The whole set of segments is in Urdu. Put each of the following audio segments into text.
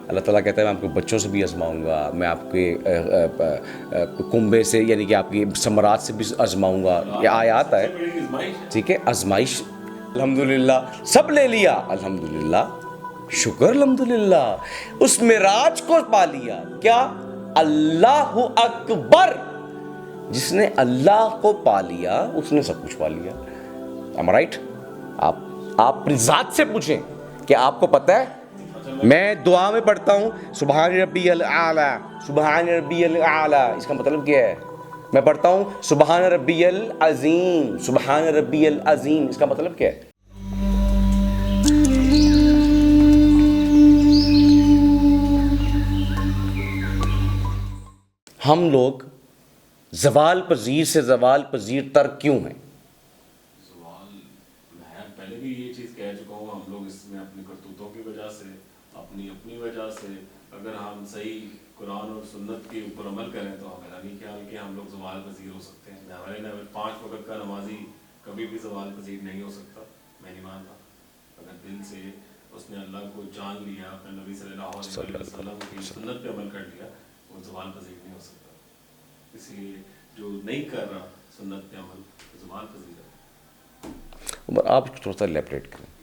اللہ تعالیٰ کہتا ہے میں آپ کو بچوں سے بھی آزماؤں گا, میں آپ کے کنبے سے یعنی کہ آپ کی ثمرات سے بھی آزماؤں گا. یہ آیات ہے, ٹھیک ہے, آزمائش. الحمدللہ سب لے لیا, الحمدللہ شکر, الحمدللہ اس معراج کو پا لیا. کیا؟ اللہ اکبر. جس نے اللہ کو پا لیا اس نے سب کچھ پا لیا. am I right؟ آپ اپنی ذات سے پوچھیں کہ آپ کو پتہ ہے. میں دعا میں پڑھتا ہوں سبحان ربی الاعلی, سبحان ربی الاعلی, اس کا مطلب کیا ہے؟ میں پڑھتا ہوں سبحان ربی العظیم, سبحان ربی العظیم, اس کا مطلب کیا ہے؟ ہم لوگ زوال پذیر سے زوال پذیر تر کیوں ہیں؟ میں پہلے بھی یہ چیز کہہ چکا ہوں, ہم لوگ اس میں اپنی کرتوتوں کی وجہ سے, اپنی وجہ سے, اگر ہم صحیح قرآن اور سنت کے اوپر عمل کریں تو میرا نہیں خیال کہ ہم لوگ زوال پذیر ہو سکتے ہیں. ہمارے 5 وقت کا نمازی کبھی بھی زوال پذیر نہیں ہو سکتا, میں نہیں مانتا. اگر دل سے اس نے اللہ کو جان لیا, اپنے نبی صلی اللہ علیہ وسلم کی سنت پہ عمل کر لیا, وہ زوال پذیر نہیں ہو سکتا. اس لیے جو نہیں کر رہا سنت پہ عمل زوال پذیر ہے. عمر آپ تھوڑا سا الیبریٹ کریں.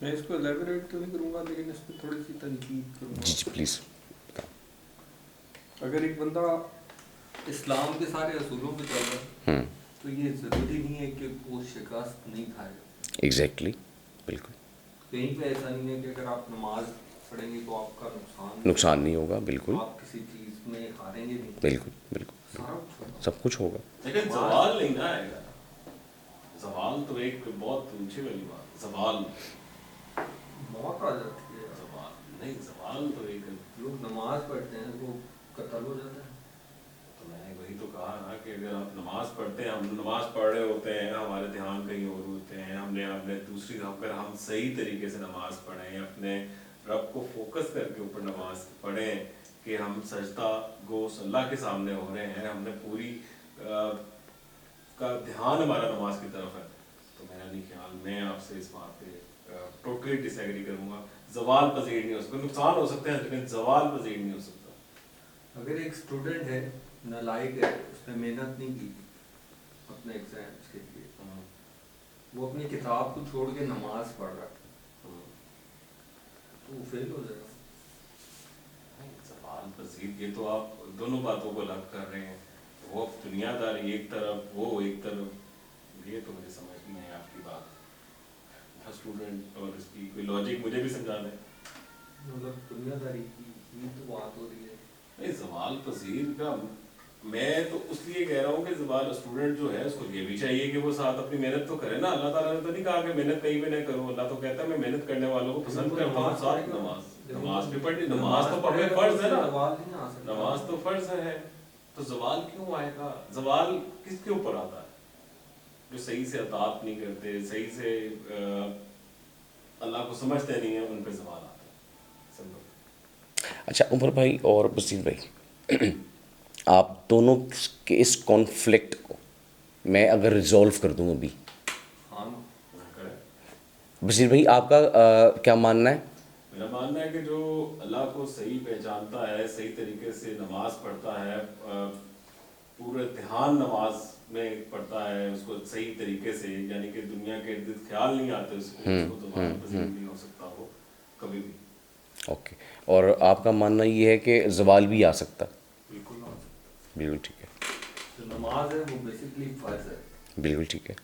میں اس کو الیبریٹ تو نہیں کروں گا, لیکن اس پہ تھوڑی سی تنقید کروں گا. جی پلیز. اگر ایک بندہ اسلام کے سارے اصولوں پہ چل رہا ہے تو یہ ضروری نہیں ہے کہ وہ شکست نہیں کھائے گا. ایگزیکٹلی, بالکل. کہیں پہ ایسا نہیں ہے کہ اگر آپ نماز پڑھیں گے تو آپ کا نقصان نہیں ہوگا, بالکل. آپ کسی چیز میں ہاریں گے نہیں, بالکل بالکل, سب کچھ ہوگا. لیکن زوال نہیں نہ آئے گا. زوال تو ایک بہت اونچی والی بات. زوال موت آ جاتی ہے. زوال نہیں, زوال تو ایک لوگ نماز پڑھتے ہیں وہ قتل ہو جاتا ہے. تو میں نے وہی تو کہا نا کہ اگر آپ نماز پڑھتے ہیں, ہم نماز پڑھ رہے ہوتے ہیں, ہمارے دھیان کہیں اور ہوتے ہیں, ہم نے اپنے دوسری, اگر ہم صحیح طریقے سے نماز پڑھیں, اپنے رب کو فوکس کر کے اوپر نماز پڑھیں کہ ہم سجدہ گوش اللہ کے سامنے ہو رہے ہیں, ہم نے پوری کا دھیان ہمارا نماز کی طرف ہے, تو میرا نہیں خیال, میں آپ سے اس بات پہ ٹوٹلی ڈس ایگری کروں گا. زوال پذیر نہیں ہو سکتا. نقصان ہو سکتے ہیں لیکن زوال پذیر نہیں ہو سکتا. اگر ایک اسٹوڈنٹ ہے, نالائق ہے, اس نے محنت نہیں کی اپنے ایگزامس کے لیے, وہ اپنی کتاب کو چھوڑ کے نماز پڑھ رہا ہے تو وہ فیل ہو جائے گا. زوال پذیر, یہ تو آپ دونوں باتوں کو الگ کر رہے ہیں. وہ دنیا داری ایک طرف, وہ ایک طرف, یہ تو مجھے سمجھ نہیں ہے آپ کی بات. اسٹوڈنٹ اور اس کی کوئی لاجک مجھے بھی سمجھا دیں. مطلب دنیا داری کی یہ تو بات ہو رہی ہے. نہیں, زوال پذیر کا میں تو اس لیے کہہ رہا ہوں کہ زوال اسٹوڈنٹ جو ہے اس کو یہ بھی چاہیے کہ وہ ساتھ اپنی محنت تو کرے نا. اللہ تعالیٰ نے تو نہیں کہا کہ محنت کہیں بھی نہ کرو, اللہ تو کہتا ہے میں محنت کرنے والوں کو پسند کرتا ہوں. ساتھ نماز بھی پڑھنی, نماز تو پڑھنے فرض ہے نا, نماز تو فرض ہے. تو زوال کیوں آئے گا؟ زوال کس کے اوپر آتا ہے؟ جو صحیح سے اطاعت نہیں کرتے, صحیح سے اللہ کو سمجھتے نہیں ہیں, ان پہ زوال آتا ہے. سمجھو. اچھا عمر بھائی اور بصیر بھائی, آپ دونوں کے اس کانفلکٹ کو میں اگر ریزولو کر دوں ابھی, بصیر بھائی آپ کا کیا ماننا ہے؟ میرا ماننا ہے کہ جو اللہ کو صحیح پہچانتا ہے, صحیح طریقے سے نماز پڑھتا ہے, پورے دھیان نماز میں پڑھتا ہے, اس کو صحیح طریقے سے, یعنی کہ دنیا کے ارد گرد خیال نہیں آتے اس کو زوال پذیر نہیں ہو سکتا وہ کبھی بھی. اوکے, اور آپ کا ماننا یہ ہے کہ زوال بھی آ سکتا؟ بالکل آ سکتا. بالکل ٹھیک ہے. جو نماز ہے وہ بیسکلی فرض ہے. بالکل ٹھیک ہے.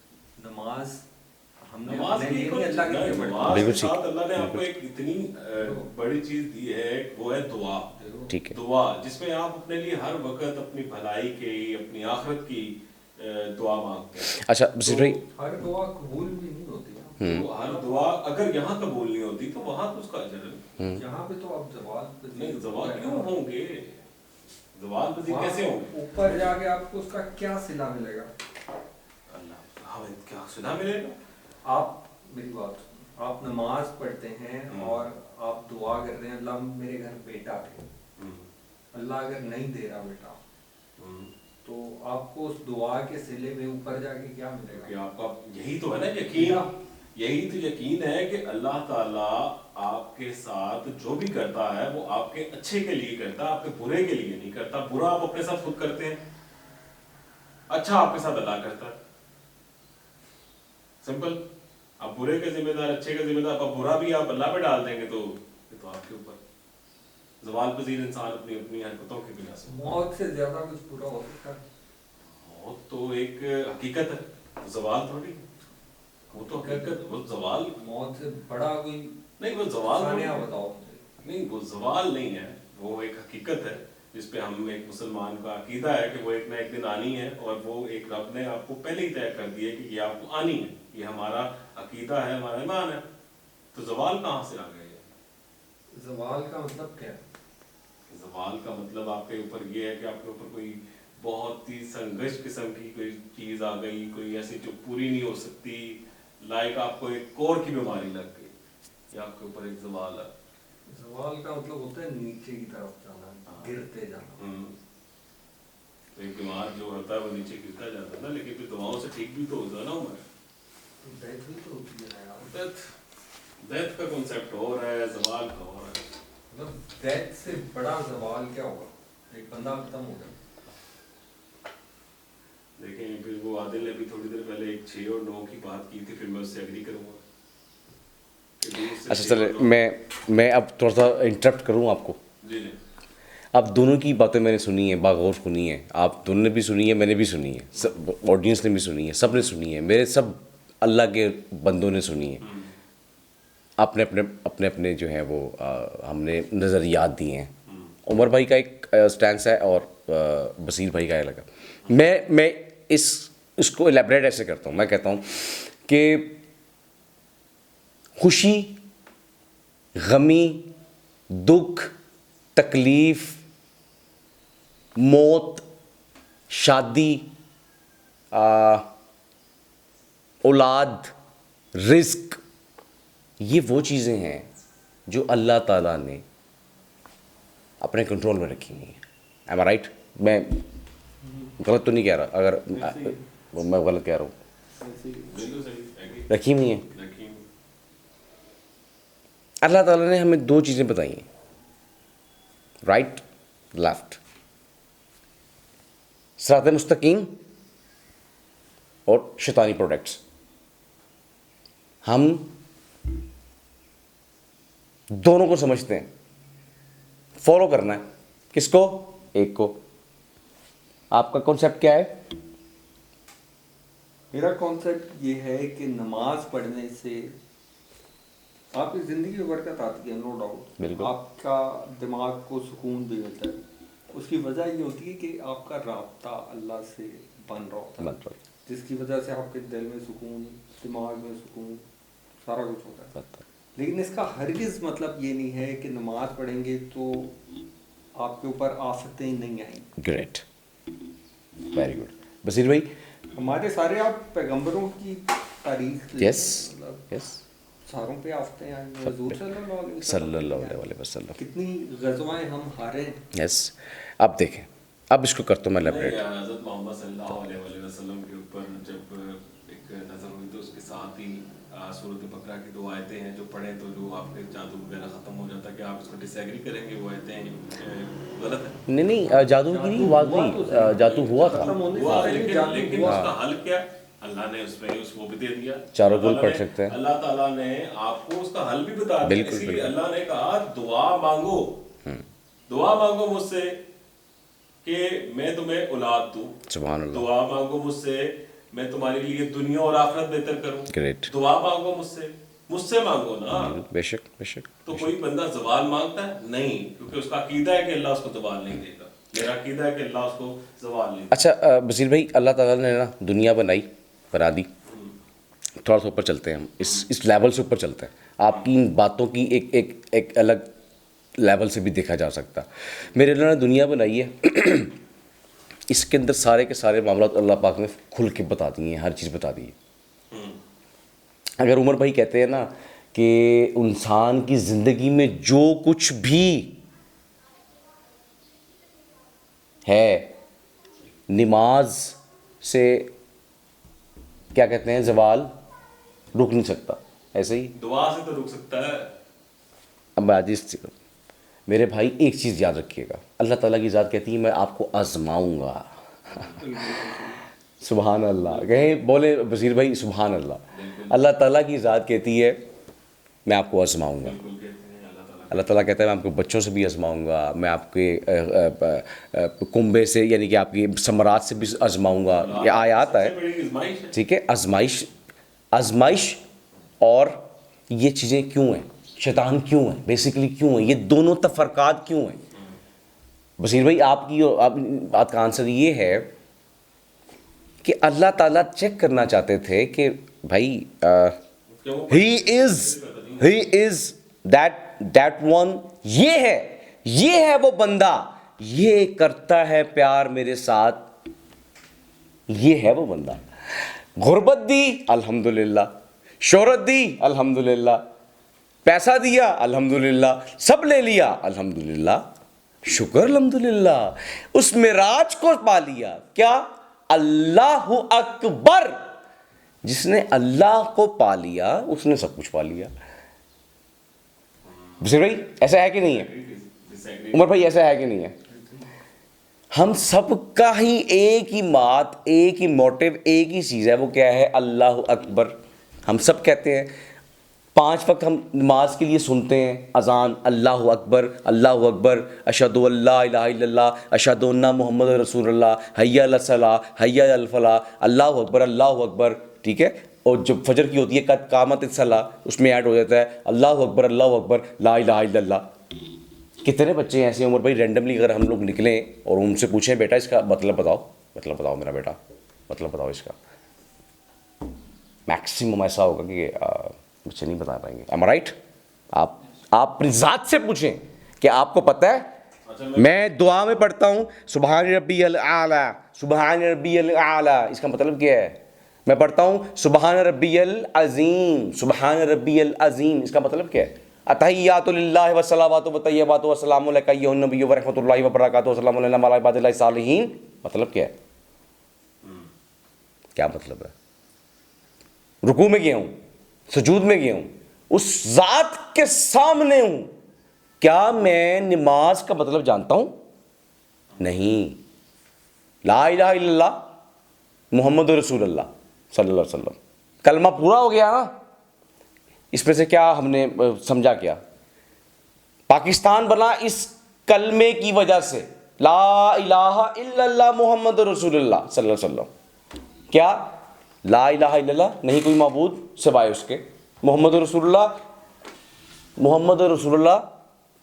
نماز نماز کے ساتھ اللہ نے آپ کو ایک اتنی بڑی چیز دی ہے, وہ ہے دعا. ٹھیک ہے. دعا جس میں آپ اپنے لیے ہر وقت اپنی بھلائی کی, اپنی آخرت کی دعا مانگتے ہیں. اچھا بصیر بھائی, ہر دعا قبول بھی نہیں ہوتی. ہر دعا اگر یہاں قبول نہیں ہوتی تو وہاں تو اس کا اجر ہے. یہاں پہ تو آپ زوال نہیں, زوال کیوں ہوں گے؟ زوال پذیر کیسے ہوں گے؟ اوپر جا کے آپ کو اس کا کیا صلہ ملے گا؟ اللہ ہمیں کیا صلہ ملے گا؟ آپ میری بات سنیں, آپ نماز پڑھتے ہیں اور آپ دعا کر رہے ہیں اللہ میرے گھر بیٹا دے, اللہ اگر نہیں دے رہا بیٹا تو آپ کو اس دعا کے صلے میں اوپر جا کے کیا ملے گا؟ آپ کا یہی تو ہے نا یقین. یہی تو یقین ہے کہ اللہ تعالیٰ آپ کے ساتھ جو بھی کرتا ہے وہ آپ کے اچھے کے لیے کرتا ہے, آپ کے برے کے لیے نہیں کرتا. برا آپ اپنے ساتھ خود کرتے ہیں, اچھا آپ کے ساتھ اللہ کرتا ہے. سمپل. آپ برے کے ذمہ دار, اچھے کا ذمہ دار, آپ برا بھی آپ اللہ پہ ڈال دیں گے تو یہ تو آپ کے اوپر. زوال پذیر انسان اپنی اپنی حرکتوں کی بنا سے. موت سے زیادہ کچھ برا ہو سکتا ہے. موت تو ایک حقیقت ہے, زوال تھوڑی. وہ تو حقیقت, وہ زوال. موت سے بڑا کوئی نہیں, وہ زوال بتاؤ مجھے. نہیں, وہ زوال نہیں ہے, وہ ایک حقیقت ہے جس پہ ہم ایک مسلمان کا عقیدہ ہے کہ وہ ایک نہ ایک دن آنی ہے, اور وہ ایک رب نے آپ کو پہلے ہی طے کر دیا کہ یہ آپ کو آنی ہے. یہ ہمارا عقیدہ ہے, ہمارا ایمان ہے. تو زوال کہاں سے آ گئے؟ زوال کا مطلب کیا ہے؟ زوال کا مطلب آپ کے اوپر یہ ہے کہ آپ کے اوپر کوئی بہت ہی سنگش قسم کی کوئی چیز آ گئی, کوئی ایسی جو پوری نہیں ہو سکتی, لائک آپ کو ایک کور کی بیماری لگ گئی, یہ آپ کے اوپر ایک زوال ہے. زوال کا مطلب ہوتا ہے نیچے کی طرف جانا, گرتے جانا. تو ایک بیمار جو ہوتا ہے وہ نیچے گرتا جاتا ہے نا, لیکن پھر دواؤں سے ٹھیک بھی تو ہوتا ہے نا. عمر ڈیتھ بھی تو ہوتی ہے نا یار. ڈیتھ کا کنسیپٹ ہو رہا ہے, زوال کا ہو رہا ہے. مطلب ڈیتھ سے بڑا زوال کیا ہوگا؟ ایک بندہ ختم ہو گیا. دیکھیں پھر وہ عادل نے بھی تھوڑی دیر پہلے ایک 6 اور 9 کی بات کی تھی, پھر میں اس سے ایگری کروں گا. اچھا چلے, میں اب تھوڑا سا انٹرپٹ کروں آپ کو. جی جی. اب دونوں کی باتیں میں نے سنی ہیں, باغور سنی ہیں, آپ دونوں نے بھی سنی ہے, میں نے بھی سنی ہے, سب آڈینس نے بھی سنی ہے, سب نے سنی ہے, میرے سب اللہ کے بندوں نے سنی ہے. اپنے اپنے اپنے اپنے جو ہیں وہ ہم نے نظریات دیے ہیں. عمر بھائی کا ایک سٹینس ہے اور بصیر بھائی کا الگ ہے. میں اس کو الیبریٹ ایسے کرتا ہوں. میں کہتا ہوں کہ خوشی, غمی, دکھ, تکلیف, موت, شادی, اولاد, رزق, یہ وہ چیزیں ہیں جو اللہ تعالیٰ نے اپنے کنٹرول میں رکھی ہوئی ہیں. ایم آئی رائٹ؟ میں غلط تو نہیں کہہ رہا, اگر میں غلط کہہ رہا ہوں. رکھی ہوئی ہیں. اللہ تعالیٰ نے ہمیں 2 چیزیں بتائی ہیں, رائٹ, لیفٹ, صراط مستقیم اور شیطانی پروڈکٹس. ہم دونوں کو سمجھتے ہیں, فالو کرنا ہے. کس کو؟ ایک کو. آپ کا کانسیپٹ کیا ہے؟ میرا کانسیپٹ یہ ہے کہ نماز پڑھنے سے آپ کی زندگی میں برکت آتی ہے, نو ڈاؤٹ. بالکل. آپ کا دماغ کو سکون بھی ملتا ہے. اس کی وجہ یہ ہوتی ہے کہ آپ کا رابطہ اللہ سے بن رہا ہوتا ہے, جس کی وجہ سے آپ کے دل میں سکون, دماغ میں سکون, سارا کچھ ہوتا ہے. لیکن اس کا ہرگز مطلب یہ نہیں ہے کہ نماز پڑھیں گے تو آپ کے اوپر آفتیں نہیں آئیں. Great, very good. بصیر بھائی, ہمارے سارے آپ پیغمبروں کی تاریخ یس یس, ساروں پہ آفتیں آئیں. حضور صلی اللہ علیہ وسلم کتنی غزوائیں ہم ہارے. یس. اب دیکھیں, اب اس کو کرتا ہوں میں لیبریٹ. حضرت محمد صلی اللہ علیہ وسلم کے اوپر جب ایک نظر ہوئی تو اس کے ساتھ ہی سورۃ بقرہ کی 2 آیتیں ہیں جو پڑھیں تو جو آپ کے جادو وغیرہ ختم ہو جاتا ہے. کہ آپ اس کو ڈس ایگری کریں گے وہ آیتیں غلط ہیں؟ نہیں, جادو کی نہیں بات نہیں, جادو ہوا تھا, لیکن اس کا حل کیا اللہ نے اس میں وہ بھی دے دیا. چاروں گل پڑھ سکتے ہیں. اللہ تعالیٰ نے آپ کو اس کا حل بھی بتا دیا. اسی لیے اللہ نے کہا دعا مانگو, دعا مانگو مجھ سے کہ میں تمہیں اولاد دوں. سبحان اللہ. دعا مانگو مجھ سے میں تمہارے لیے دنیا اور آخرت بہتر کروں. گریٹ. دعا مانگو مجھ سے مانگو نا. بے شک بے شک. تو کوئی بندہ زوال مانگتا ہے نہیں, کیونکہ اس کا عقیدہ ہے کہ اللہ اس کو زوال نہیں دے گا. میرا عقیدہ ہے کہ اللہ اس کو زوال نہیں دے گا. اچھا بصیر بھائی, اللہ تعالیٰ نے نا دنیا بنا دی. تھوڑا سا اوپر چلتے ہیں ہم, اس لیول سے اوپر چلتے ہیں. آپ کی ان باتوں کی ایک الگ لیول سے بھی دیکھا جا سکتا. میرے اللہ نے دنیا بنائی ہے, اس کے اندر سارے کے سارے معاملات اللہ پاک نے کھل کے بتا دیے ہیں, ہر چیز بتا دی ہے. اگر عمر بھائی کہتے ہیں نا کہ انسان کی زندگی میں جو کچھ بھی ہے, نماز سے کیا کہتے ہیں زوال رک نہیں سکتا. ایسے ہی. دعا سے تو رک سکتا ہے. اب میں عزیز میرے بھائی ایک چیز یاد رکھیے گا, اللہ تعالیٰ کی ذات کہتی ہے میں آپ کو آزماؤں گا. سبحان اللہ, کہیں بولے بصیر بھائی سبحان اللہ. اللہ تعالیٰ کی ذات کہتی ہے میں آپ کو آزماؤں گا. اللہ تعالیٰ کہتا ہے میں آپ کو بچوں سے بھی آزماؤں گا, میں آپ کے کنبے سے یعنی کہ آپ کی ثمرات سے بھی آزماؤں گا. یہ آیات ہے, ٹھیک ہے. آزمائش اور یہ چیزیں کیوں ہیں, شیطان کیوں ہیں, بیسیکلی کیوں ہیں, یہ دونوں تفرقات کیوں ہیں. بصیر بھائی آپ کی بات کا آنسر یہ ہے کہ اللہ تعالیٰ چیک کرنا چاہتے تھے کہ بھائی ہی از دیٹ ون, یہ ہے وہ بندہ, یہ کرتا ہے پیار میرے ساتھ, یہ ہے وہ بندہ. غربت دی الحمدللہ, شہرت دی الحمدللہ, پیسہ دیا الحمدللہ, سب لے لیا الحمدللہ, شکر الحمدللہ. اس معراج کو پا لیا, کیا اللہ اکبر. جس نے اللہ کو پا لیا اس نے سب کچھ پا لیا. بصیر بھائی ایسا ہے کہ نہیں ہے؟ عمر بھائی ایسا ہے کہ نہیں ہے؟ ہم سب کا ہی ایک ہی بات, ایک ہی موٹیو, ایک ہی چیز ہے, وہ کیا ہے؟ اللہ اکبر. ہم سب کہتے ہیں 5 وقت ہم نماز کے لیے سنتے ہیں اذان, اللہ اکبر اللہ اکبر, اشہد ان لا الہ الا اللہ, اشہد ان محمد رسول اللہ, حی علی الصلاۃ حی علی الفلاح, اللہ اکبر اللہ اکبر, ٹھیک ہے. اور جب فجر کی ہوتی ہے قد قامت الصلاۃ, اس میں ایڈ ہو جاتا ہے اللہ اکبر لا الہ الا اللہ. کتنے بچے ایسے ہیں عمر بھائی رینڈملی اگر ہم لوگ نکلیں اور ان سے پوچھیں بیٹا اس کا مطلب بتاؤ میرا بیٹا, مطلب بتاؤ اس کا, میکسیمم ایسا ہوگا کہ بچے نہیں بتا پائیں گے. Am right? آپ اپنی ذات سے پوچھیں کہ آپ کو پتہ ہے. میں دعا میں پڑھتا ہوں سبحان ربی الاعلیٰ, سبحان ربی الاعلیٰ, اس کا مطلب کیا ہے؟ میں پڑھتا ہوں سبحان ربی العظیم, سبحان ربی العظیم, اس کا مطلب کیا ہے؟ اتحیات للہ والصلوات والطیبات والسلام علیک ایھا النبی ورحمۃ اللہ وبرکاتہ والسلام علینا وعلی عباد اللہ الصالحین. مطلب کیا ہے؟ کیا مطلب ہے؟ رکوع میں گیا ہوں, سجود میں گیا ہوں, اس ذات کے سامنے ہوں, کیا میں نماز کا مطلب جانتا ہوں؟ نہیں. لا الہ الا اللہ محمد رسول اللہ صلی اللہ علیہ وسلم, کلمہ پورا ہو گیا نا. اس میں سے کیا ہم نے سمجھا, کیا پاکستان بنا اس کلمے کی وجہ سے, لا الہ الا اللہ محمد رسول اللہ صلی اللہ علیہ وسلم. کیا لا الہ الا اللہ, نہیں کوئی معبود سوائے اس کے, محمد رسول اللہ, محمد رسول اللہ,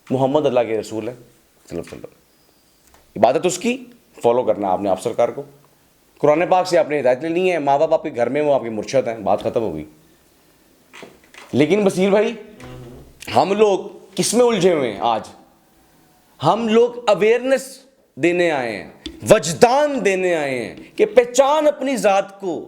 محمد اللہ کے رسول ہے صلی اللہ علیہ وسلم. عبادت اس کی فالو کرنا آپ نے آپ سرکار کو. قرآن پاک سے آپ نے ہدایت لینی ہے, ماں باپ آپ کے گھر میں وہ آپ کے مرشد ہیں, بات ختم ہو گئی. لیکن بصیر بھائی ہم لوگ کس میں الجھے ہوئے ہیں آج؟ ہم لوگ اویئرنیس دینے آئے ہیں, وجدان دینے آئے ہیں کہ پہچان اپنی ذات کو,